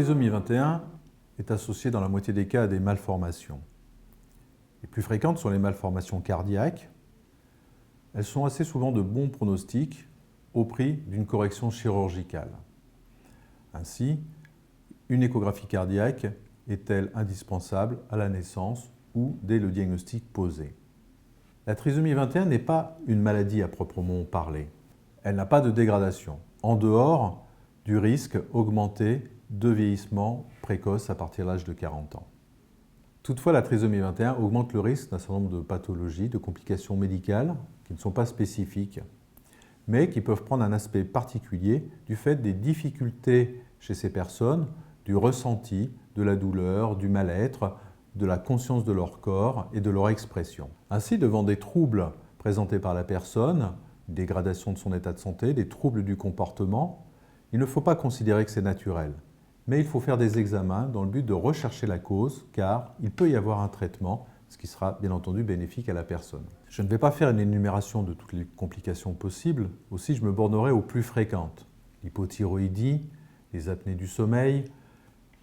trisomie 21 est associée dans la moitié des cas à des malformations. Les plus fréquentes sont les malformations cardiaques. Elles sont assez souvent de bons pronostics au prix d'une correction chirurgicale. Ainsi, une échographie cardiaque est-elle indispensable à la naissance ou dès le diagnostic posé? La trisomie 21 n'est pas une maladie à proprement parler. Elle n'a pas de dégradation, en dehors du risque augmenté de vieillissement précoce à partir de l'âge de 40 ans. Toutefois, la trisomie 21 augmente le risque d'un certain nombre de pathologies, de complications médicales qui ne sont pas spécifiques, mais qui peuvent prendre un aspect particulier du fait des difficultés chez ces personnes, du ressenti, de la douleur, du mal-être, de la conscience de leur corps et de leur expression. Ainsi, devant des troubles présentés par la personne, dégradation de son état de santé, des troubles du comportement, il ne faut pas considérer que c'est naturel, mais il faut faire des examens dans le but de rechercher la cause, car il peut y avoir un traitement, ce qui sera bien entendu bénéfique à la personne. Je ne vais pas faire une énumération de toutes les complications possibles, aussi je me bornerai aux plus fréquentes. L'hypothyroïdie, les apnées du sommeil,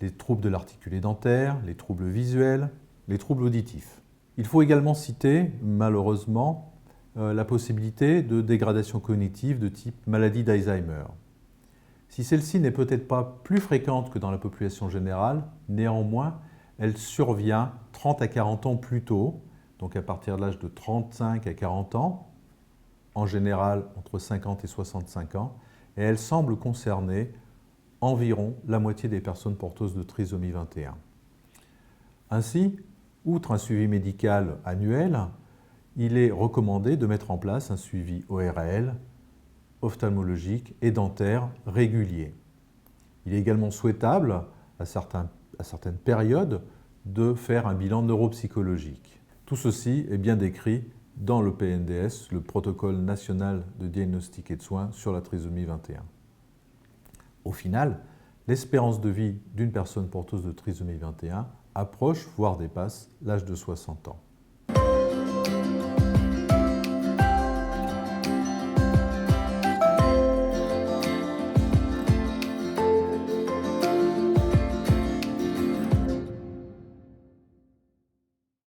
les troubles de l'articulé dentaire, les troubles visuels, les troubles auditifs. Il faut également citer, malheureusement, la possibilité de dégradation cognitive de type maladie d'Alzheimer. Si celle-ci n'est peut-être pas plus fréquente que dans la population générale, néanmoins, elle survient 30 à 40 ans plus tôt, donc à partir de l'âge de 35 à 40 ans, en général entre 50 et 65 ans, et elle semble concerner environ la moitié des personnes porteuses de trisomie 21. Ainsi, outre un suivi médical annuel, il est recommandé de mettre en place un suivi ORL, ophtalmologique et dentaire régulier. Il est également souhaitable, à certaines périodes, de faire un bilan neuropsychologique. Tout ceci est bien décrit dans le PNDS, le protocole national de diagnostic et de soins sur la trisomie 21. Au final, l'espérance de vie d'une personne porteuse de trisomie 21 approche, voire dépasse, l'âge de 60 ans.